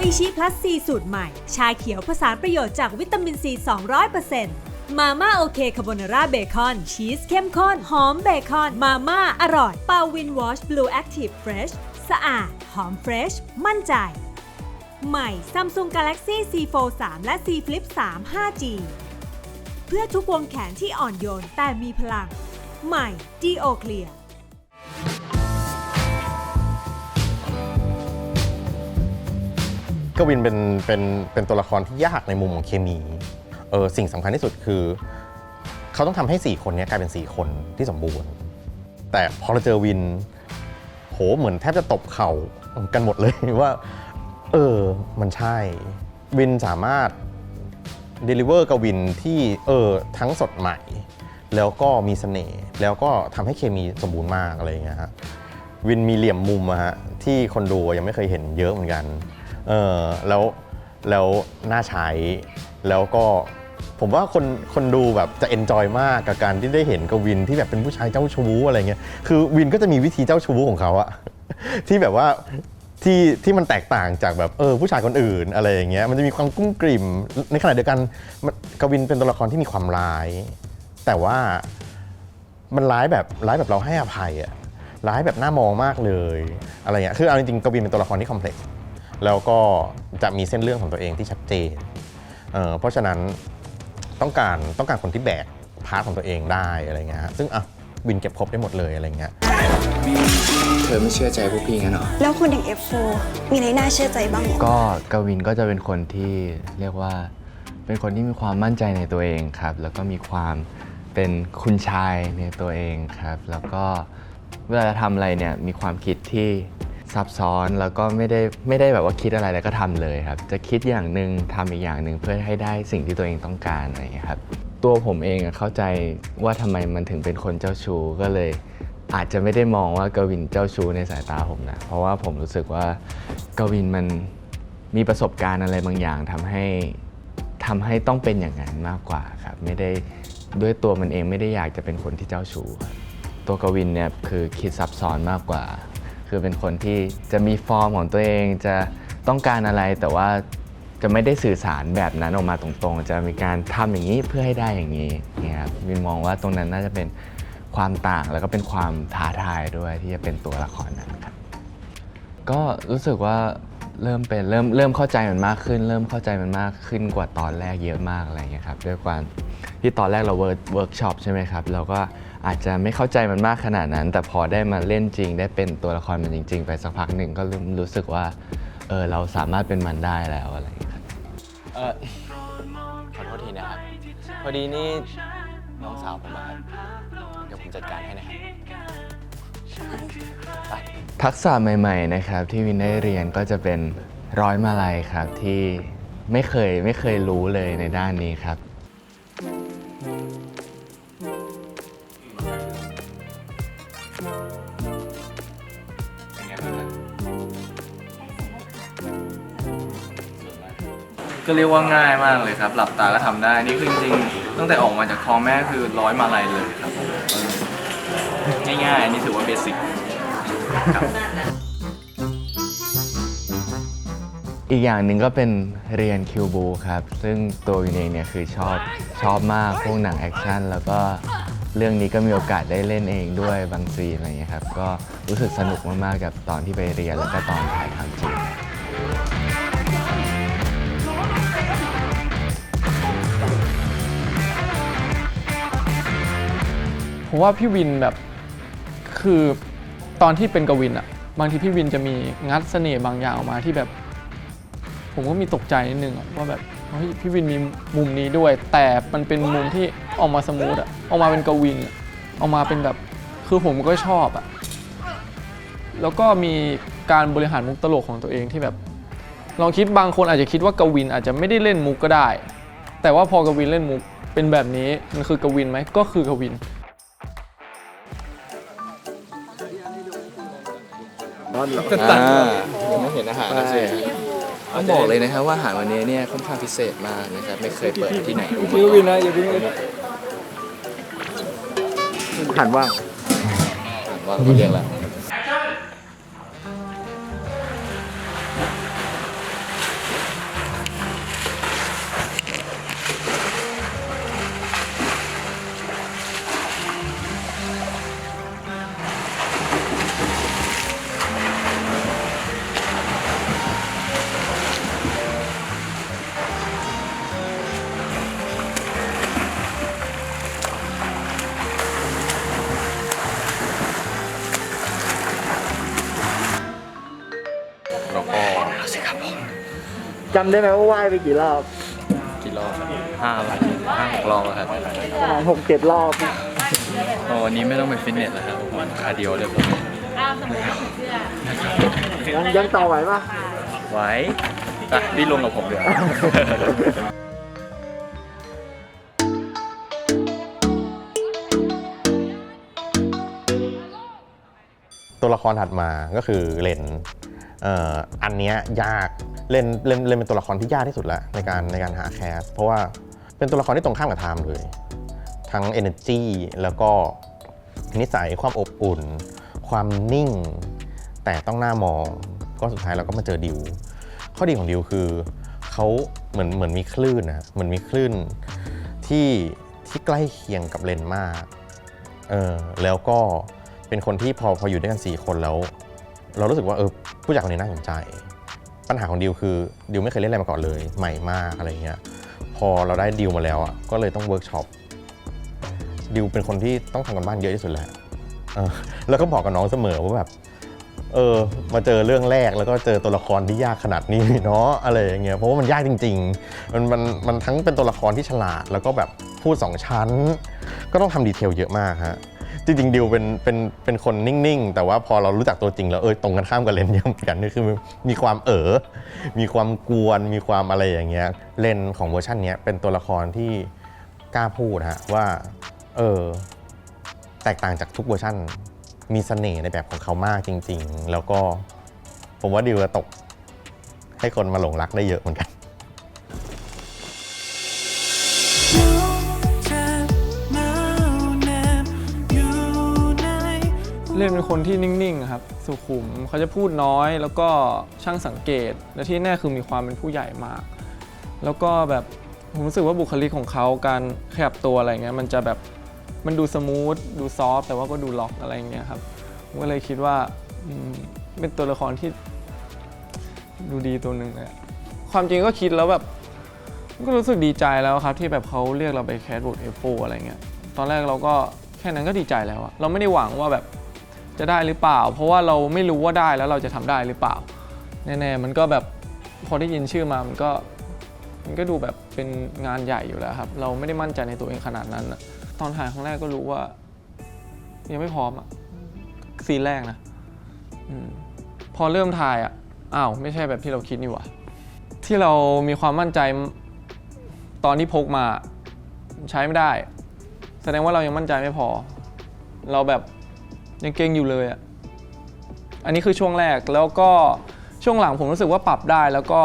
อิชิพลัสซีสูตรใหม่ชาเขียวผสานประโยชน์จากวิตามินซี 200%มาม่าโอเคคาโบนาร่าเบคอนชีสเข้มข้นหอมเบคอนมาม่าอร่อยปาวินวอชบลูแอคทีฟเฟรชสะอาดหอมเฟรชมั่นใจใหม่ Samsung Galaxy Z Fold 3 และ Z Flip 3 5G เพื่อทุกวงแขนที่อ่อนโยนแต่มีพลังใหม่ Dio Clearกวินเป็นตัวละครที่ยากในมุมของเคมีสิ่งสำคัญที่สุดคือเขาต้องทำให้4คนนี้กลายเป็น4คนที่สมบูรณ์แต่พอเราเจอวินโหเหมือนแทบจะตบเข่ากันหมดเลยว่ามันใช่วินสามารถเดลิเวอร์กับวินที่ทั้งสดใหม่แล้วก็มีเสน่ห์แล้วก็ทำให้เคมีสมบูรณ์มากอะไรอย่างเงี้ยฮะวินมีเหลี่ยมมุมอะฮะที่คนดูยังไม่เคยเห็นเยอะเหมือนกันแล้วน่าใช้แล้วก็ผมว่าคนดูแบบจะเอนจอยมากกับการที่ได้เห็นกวินที่แบบเป็นผู้ชายเจ้าชู้อะไรเงี้ยคือวินก็จะมีวิธีเจ้าชู้ของเขาอะที่แบบว่าที่มันแตกต่างจากแบบผู้ชายคนอื่นอะไรอย่างเงี้ยมันจะมีความกุ้งกริ่มในขณะเดียวกันกวินเป็นตัวละครที่มีความร้ายแต่ว่ามันร้ายแบบเราให้อภัยอะร้ายแบบน่ามองมากเลยอะไรเงี้ยคือเอาจริงๆกวินเป็นตัวละครที่คอมเพล็กซ์แล้วก็จะมีเส้นเรื่องของตัวเองที่ชัดเจนเพราะฉะนั้นต้องการคนที่แบกพาร์ทของตัวเองได้อะไรเงี้ยซึ่งวินเก็บครบได้หมดเลยอะไรเงี้ยเธอไม่เชื่อใจพวกพี่งั้นหรอแล้วคนอย่าง F4 มีอะไรน่าเชื่อใจบ้างหรอก็กวินก็จะเป็นคนที่เรียกว่าเป็นคนที่มีความมั่นใจในตัวเองครับแล้วก็มีความเป็นคุณชายในตัวเองครับแล้วก็เวลาทำอะไรเนี่ยมีความคิดที่ซับซ้อนแล้วก็ไม่ได้แบบว่าคิดอะไรแล้วก็ทำเลยครับจะคิดอย่างหนึ่งทำอีกอย่างหนึ่งเพื่อให้ได้สิ่งที่ตัวเองต้องการอะไรอย่างเงี้ยครับตัวผมเองเข้าใจว่าทำไมมันถึงเป็นคนเจ้าชู้ก็เลยอาจจะไม่ได้มองว่ากวินเจ้าชู้ในสายตาผมนะเพราะว่าผมรู้สึกว่ากวินมันมีประสบการณ์อะไรบางอย่างทำให้ต้องเป็นอย่างนั้นมากกว่าครับไม่ได้ด้วยตัวมันเองไม่ได้อยากจะเป็นคนที่เจ้าชู้ครับตัวกวินเนี่ยคือคิดซับซ้อนมากกว่าคือเป็นคนที่จะมีฟอร์มของตัวเองจะต้องการอะไรแต่ว่าจะไม่ได้สื่อสารแบบนั้นออกมาตรงๆจะมีการทำอย่างนี้เพื่อให้ได้อย่างนี้เนี่ยครับวินมองว่าตรงนั้นน่าจะเป็นความต่างแล้วก็เป็นความท้าทายด้วยที่จะเป็นตัวละครนั้นครับก็รู้สึกว่าเริ่มเข้าใจมันมากขึ้นเริ่มเข้าใจมันมากขึ้นกว่าตอนแรกเยอะมากอะไรอย่างเงี้ยครับด้วยความที่ตอนแรกเราเวิร์กช็อปใช่ไหมครับเราก็อาจจะไม่เข้าใจมันมากขนาดนั้นแต่พอได้มาเล่นจริงได้เป็นตัวละครมันจริงๆไปสักพักหนึ่งก็รู้สึกว่าเราสามารถเป็นมันได้แล้วอะไรอย่างเงี้ยครับขอโทษทีนะครับพอดีนี่น้องสาวผมมาเดี๋ยวผมจัดการให้นะครับทักษะใหม่ๆนะครับที่วินได้เรียนก็จะเป็นร้อยมาลัยครับที่ไม่เคยรู้เลยในด้านนี้ครับก็เรียกว่าง่ายมากเลยครับหลับตาก็ทำได้นี่คือจริงๆตั้งแต่ออกมาจากท้องแม่คือร้อยมาลัยเลยครับง่ายๆอันนี้ถือว่าเบสิกครับอีกอย่างหนึ่งก็เป็นเรียนคิวบูครับซึ่งตัววินเองเนี่ยคือชอบมากพวกหนังแอคชั่นแล้วก็เรื่องนี้ก็มีโอกาสได้เล่นเองด้วยบางซีนอะไรอย่างเงี้ยครับก็รู้สึกสนุกมากๆกับตอนที่ไปเรียนแล้วก็ตอนถ่ายทำจริงผมว่าพี่วินแบบคือตอนที่เป็นกวินบางทีพี่วินจะมีงัดเสน่ห์บางอย่างออกมาที่แบบผมก็มีตกใจนิดนึงว่าแบบเฮ้ยพี่วินมีมุมนี้ด้วยแต่มันเป็นมุมที่ออกมาสมูทออกมาเป็นกวินออกมาเป็นแบบคือผมก็ชอบแล้วก็มีการบริหารมุกตลกของตัวเองที่แบบลองคิดบางคนอาจจะคิดว่ากวินอาจจะไม่ได้เล่นมุกก็ได้แต่ว่าพอกวินเล่นมุกเป็นแบบนี้มันคือกวินไหมก็คือกวินยังไม่เห็นอาหารนะสิต้องบอกเลยนะครับว่าอาหารวันนี้เนี่ยค่อนข้างพิเศษมากนะครับไม่เคยเปิดที่ไหนดูมาก่อนนะอย่าเพิ่งอาหารว่างเขาเรียกแล้ว จำได้ไหมว่าว่ายไปกี่รอบ กี่รอบ5-6 รอบครับ ประมาณ6-7 รอบ วันนี้ไม่ต้องไปฟิตเนสแล้วครับวันคาร์ดิโอเรียบร้อย ยังต่อไหวปะ ไหวพี่ลงกับผมเลย ตัวละครถัดมาก็คือเลนอันเนี้ยยากเล่นเป็นตัวละครที่ยากที่สุดแล้วในการหาแคสเพราะว่าเป็นตัวละครที่ตรงข้ามกับไทม์เลยทั้ง energy แล้วก็นิสัยความอบอุ่น ความนิ่งแต่ต้องหน้ามองก็สุดท้ายเราก็มาเจอดิวข้อดีของดิวคือเขาเหมือนมีคลื่นนะเหมือนมีคลื่นที่ใกล้เคียงกับเลนมากแล้วก็เป็นคนที่พออยู่ด้วยกัน4 คนแล้วเรารู้สึกว่าผู้จัดคนนี้น่าสนใจปัญหาของดิวคือดิวไม่เคยเล่นอะไรมาก่อนเลยใหม่มากอะไรเงี้ยพอเราได้ดิวมาแล้วอ่ะก็เลยต้องเวิร์กช็อปดิวเป็นคนที่ต้องทำกันบ้านเยอะที่สุดแหละแล้วก็บอกกับน้องเสมอว่าแบบมาเจอเรื่องแรกแล้วก็เจอตัวละครที่ยากขนาดนี้เนาะอะไรอย่างเงี้ยเพราะว่ามันยากจริงๆมันทั้งเป็นตัวละครที่ฉลาดแล้วก็แบบพูด2 ชั้นก็ต้องทำดีเทลเยอะมากฮะจริงๆดิวเป็นคนนิ่งๆแต่ว่าพอเรารู้จักตัวจริงแล้วตรงกันข้ามกับเลนเยอะเหมือนกันนี่คือมีความมีความกวนมีความอะไรอย่างเงี้ยเลนของเวอร์ชันนี้เป็นตัวละครที่กล้าพูดฮะว่าแตกต่างจากทุกเวอร์ชันมีเสน่ห์ในแบบของเขามากจริงๆแล้วก็ผมว่าดิวจะตกให้คนมาหลงรักได้เยอะเหมือนกันเล่นเป็นคนที่นิ่งๆครับสุขุมเขาจะพูดน้อยแล้วก็ช่างสังเกตและที่แน่คือมีความเป็นผู้ใหญ่มากแล้วก็แบบผมรู้สึกว่าบุคลิกของเขาการขยับตัวอะไรเงี้ยมันจะแบบมันดูสมูทดูซอฟแต่ว่าก็ดูล็อกอะไรเงี้ยครับผมก็เลยคิดว่าเป็นตัวละครที่ดูดีตัวหนึ่งเลยความจริงก็คิดแล้วแบบก็รู้สึกดีใจแล้วครับที่แบบเขาเรียกเราไปแคสบท F4 อะไรเงี้ยตอนแรกเราก็แค่นั้นก็ดีใจแล้วอะเราไม่ได้หวังว่าแบบจะได้หรือเปล่าเพราะว่าเราไม่รู้ว่าได้แล้วเราจะทำได้หรือเปล่าแน่ๆมันก็แบบพอได้ยินชื่อมามันก็ดูแบบเป็นงานใหญ่อยู่แล้วครับเราไม่ได้มั่นใจในตัวเองขนาดนั้นนะตอนถ่ายครั้งแรกก็รู้ว่ายังไม่พร้อมอะซีนแรกนะพอเริ่มถ่ายอะอ้าวไม่ใช่แบบที่เราคิดนี่หว่าที่เรามีความมั่นใจตอนที่พกมาใช้ไม่ได้แสดงว่าเรายังมั่นใจไม่พอเราแบบยังเก่งอยู่เลยอ่ะอันนี้คือช่วงแรกแล้วก็ช่วงหลังผมรู้สึกว่าปรับได้แล้วก็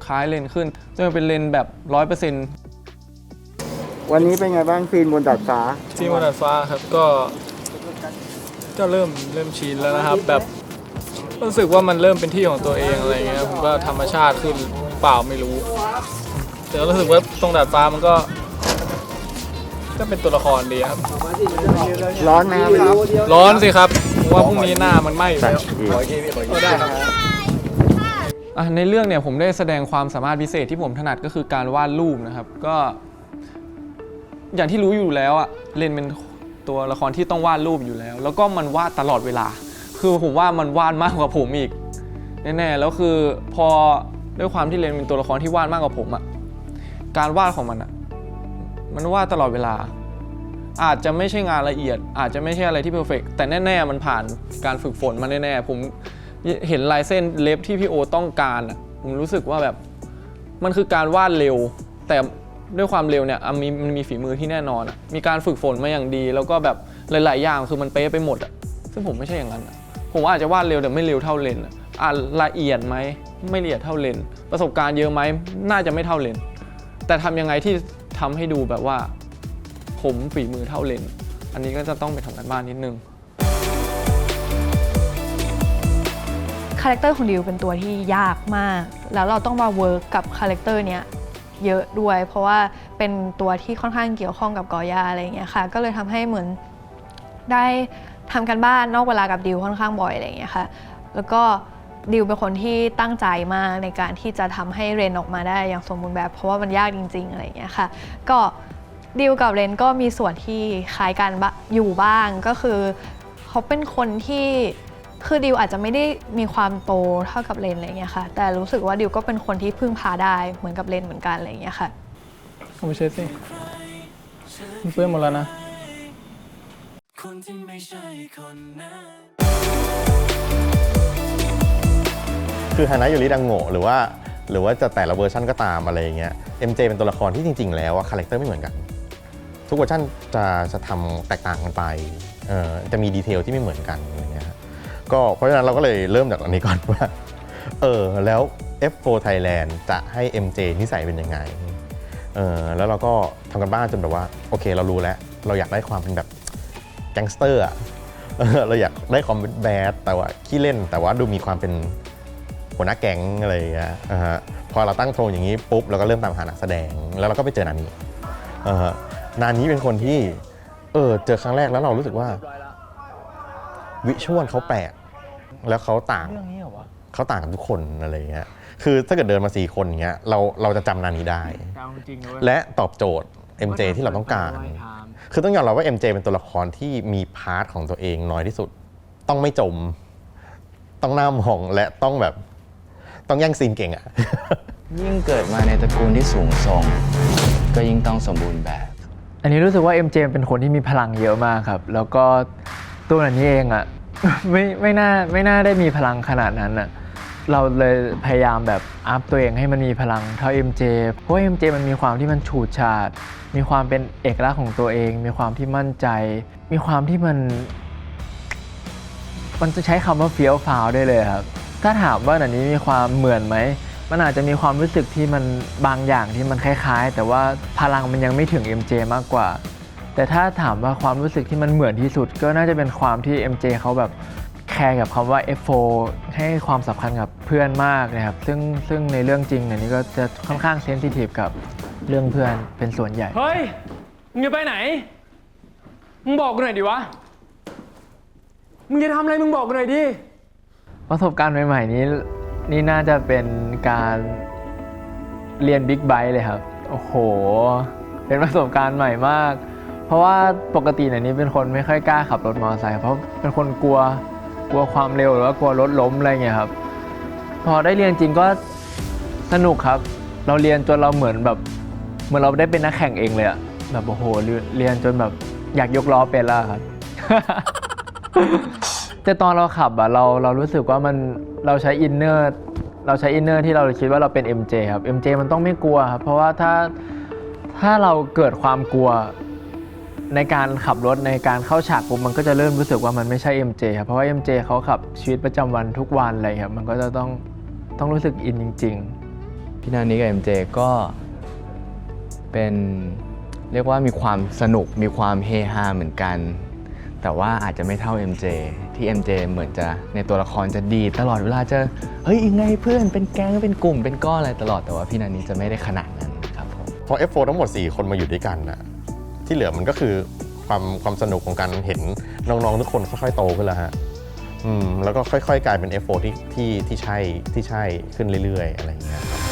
คล้ายเลนขึ้นจนเป็นเลนแบบ 100% วันนี้เป็นไงบ้างซีนบนดาดฟ้า ซีนบนดาดฟ้าครับก็เริ่มชินแล้วนะครับแบบรู้สึกว่ามันเริ่มเป็นที่ของตัวเองอะไรเงี้ยผมก็ธรรมชาติขึ้นเปล่าไม่รู้แต่รู้สึกว่าตรงดาดฟ้ามันก็เป็นตัวละครดีครับร้อนไหมครับ ร้อนสิครับเพราะว่าพรุ่งนี้หน้ามันไหม้อยู่แล้วได้ครับในเรื่องเนี่ยผมได้แสดงความสามารถพิเศษที่ผมถนัดก็คือการวาดรูปนะครับก็อย่างที่รู้อยู่แล้วอะเลนเป็นตัวละครที่ต้องวาดรูปอยู่แล้วแล้วก็มันวาดตลอดเวลาคือผมว่ามันวาดมากกว่าผมอีกแน่ๆแล้วคือพอด้วยความที่เลนเป็นตัวละครที่วาดมากกว่าผมอะการวาดของมันอะมันวาดตลอดเวลาอาจจะไม่ใช่งานละเอียดอาจจะไม่ใช่อะไรที่เพอร์เฟกต์แต่แน่ๆมันผ่านการฝึกฝนมาแน่ๆผมเห็นลายเส้นเล็บที่พี่โอต้องการอ่ะผมรู้สึกว่าแบบมันคือการวาดเร็วแต่ด้วยความเร็วเนี่ยมันมีฝีมือที่แน่นอนอ่ะมีการฝึกฝนมาอย่างดีแล้วก็แบบหลายๆอย่างคือมันเป๊ะไปหมดอ่ะซึ่งผมไม่ใช่อย่างนั้นผมอาจจะวาดเร็วแต่ไม่เร็วเท่าเลนละเอียดไหมไม่ละเอียดเท่าเลนประสบการณ์เยอะไหมน่าจะไม่เท่าเลนแต่ทำยังไงที่ทำให้ดูแบบว่าผมฝีมือเท่าเลนอันนี้ก็จะต้องไปทำกันบ้านนิดนึง คาแรคเตอร์ของดิวเป็นตัวที่ยากมากแล้วเราต้องมาเวิร์กกับคาแรคเตอร์เนี้ยเยอะด้วยเพราะว่าเป็นตัวที่ค่อนข้างเกี่ยวข้องกับกอย่าอะไรอย่างเงี้ยค่ะก็เลยทำให้เหมือนได้ทำกันบ้านนอกเวลากับดิวค่อนข้างบ่อยอะไรอย่างเงี้ยค่ะแล้วก็ดิวเป็นคนที่ตั้งใจมากในการที่จะทำให้เรนออกมาได้อย่างสมบูรณ์แบบเพราะว่ามันยากจริงๆอะไรอย่างเงี้ยค่ะก็ดิวกับเรนก็มีส่วนที่คล้ายกันอยู่บ้างก็คือเขาเป็นคนที่ คือดิวอาจจะไม่ได้มีความโตเท่ากับเลนอะไรเงี้ยค่ะแต่รู้สึกว่าดิวก็เป็นคนที่พึ่งพาได้เหมือนกับเลนเหมือนกันอะไรเงี้ยค่ะเอาไปเช็ดสิมันเปื้อนหมดแล้วนะคือฮานะยูริดังโง่หรือว่าจะแต่ละเวอร์ชันก็ตามอะไรอย่างเงี้ย MJ เป็นตัวละครที่จริงๆแล้วคาแรคเตอร์ไม่เหมือนกันทุกเวอร์ชันจะทำแตกต่างกันไปจะมีดีเทลที่ไม่เหมือนกันอะไรเงี้ยก็เพราะฉะนั้นเราก็เลยเริ่มจากอันนี้ก่อนว่าแล้ว F4 Thailand จะให้ MJ นิสัยเป็นยังไงแล้วเราก็ทำกันบ้านจนแบบว่าโอเคเรารู้แล้วเราอยากได้ความเป็นแบบแก๊งสเตอร์อะเราอยากได้ความเป็นแบดแต่ว่าขี้เล่นแต่ว่าดูมีความเป็นหัวหน้าแก๊งอะไรอย่างเงี้ยพอเราตั้งโทนอย่างนี้ปุ๊บเราก็เริ่มตามหานักแสดงแล้วเราก็ไปเจอนานี้นานี้เป็นคนที่เจอครั้งแรกแล้วเรารู้สึกว่าวิชวลเขาแปลกแล้วเขาต่างกับทุกคนอะไรอย่างเงี้ยคือถ้าเกิดเดินมา4 คนอย่างเงี้ยเราจะจำนานี้ได้และตอบโจทย์ MJ ที่เราต้องการคือต้องยอมรับว่า MJ เป็นตัวละครที่มีพาร์ทของตัวเองน้อยที่สุดต้องไม่จมต้องหน้ามองและต้องแย่งซีนเก่งอ่ะ ยิ่งเกิดมาในตระกูลที่สูงส่งก็ยิ่งต้องสมบูรณ์แบบ อันนี้รู้สึกว่า MJ เป็นคนที่มีพลังเยอะมากครับแล้วก็ตัวนี้เองอ่ะ ไม่น่าได้มีพลังขนาดนั้นอ่ะเราเลยพยายามแบบอัพตัวเองให้มันมีพลังเท่า MJ เพราะว่า MJ มันมีความที่มันฉูดฉาดมีความเป็นเอกลักษณ์ของตัวเองมีความที่มั่นใจมีความที่มันจะใช้คำว่าเฟี้ยวฟ้าวได้เลยครับถ้าถามว่าอันนี้มีความเหมือนไหมมันอาจจะมีความรู้สึกที่มันบางอย่างที่มันคล้ายๆแต่ว่าพลังมันยังไม่ถึง MJ มากกว่าแต่ถ้าถามว่าความรู้สึกที่มันเหมือนที่สุดก็น่าจะเป็นความที่ MJ เขาแบบแคร์กับคำว่า F4 ให้ความสำคัญกับเพื่อนมากนะครับซึ่งในเรื่องจริงเนี่ยนี่ก็จะค่อนข้างเซนซิทีฟกับเรื่องเพื่อนเป็นส่วนใหญ่เฮ้ยมึงจะไปไหนมึงบอกกูหน่อยดิวะมึงจะทำอะไรมึงบอกกูหน่อยดิประสบการณ์ใหม่ๆนี่น่าจะเป็นการเรียนบิ๊กไบค์เลยครับโอ้โหเป็นประสบการณ์ใหม่มากเพราะว่าปกติเนี่ยนี่เป็นคนไม่ค่อยกล้าขับรถมอเตอร์ไซค์เพราะเป็นคนกลัวความเร็วหรือว่ากลัวรถล้มอะไรเงี้ยครับพอได้เรียนจริงก็สนุกครับเราเรียนจนเราเหมือนเราได้เป็นนักแข่งเองเลยอะแบบโอ้โหเรียนจนแบบอยากยกล้อเป็นแล้วครับ แต่ตอนเราขับอะเรารู้สึกว่าเราใช้อินเนอร์ที่เราคิดว่าเราเป็น MJ ครับ MJ มันต้องไม่กลัวครับเพราะว่าถ้าเราเกิดความกลัวในการขับรถในการเข้าฉากปุ๊บมันก็จะเริ่มรู้สึกว่ามันไม่ใช่ MJ ครับเพราะว่า MJ เขาขับชีวิตประจำวันทุกวันอะไรครับมันก็จะต้องรู้สึกอินจริงๆพี่นานี้กับ MJ ก็เป็นเรียกว่ามีความสนุกมีความเฮฮาเหมือนกันแต่ว่าอาจจะไม่เท่า MJ ที่ MJ เหมือนจะในตัวละครจะดีตลอดเวลาจะเฮ้ยยังไงเพื่อนเป็นแก๊งเป็นกลุ่มเป็นก้อนอะไรตลอดแต่ว่าพี่นานี้จะไม่ได้ขนาดนั้นครับผมพอ F4 ทั้งหมด4 คนมาอยู่ด้วยกันนะที่เหลือมันก็คือความสนุกของการเห็นน้องๆทุกคนค่อยๆโตขึ้นแล้วฮะแล้วก็ค่อยๆกลายเป็น F4 ที่ใช่ขึ้นเรื่อยๆอะไรอย่างเงี้ยครับ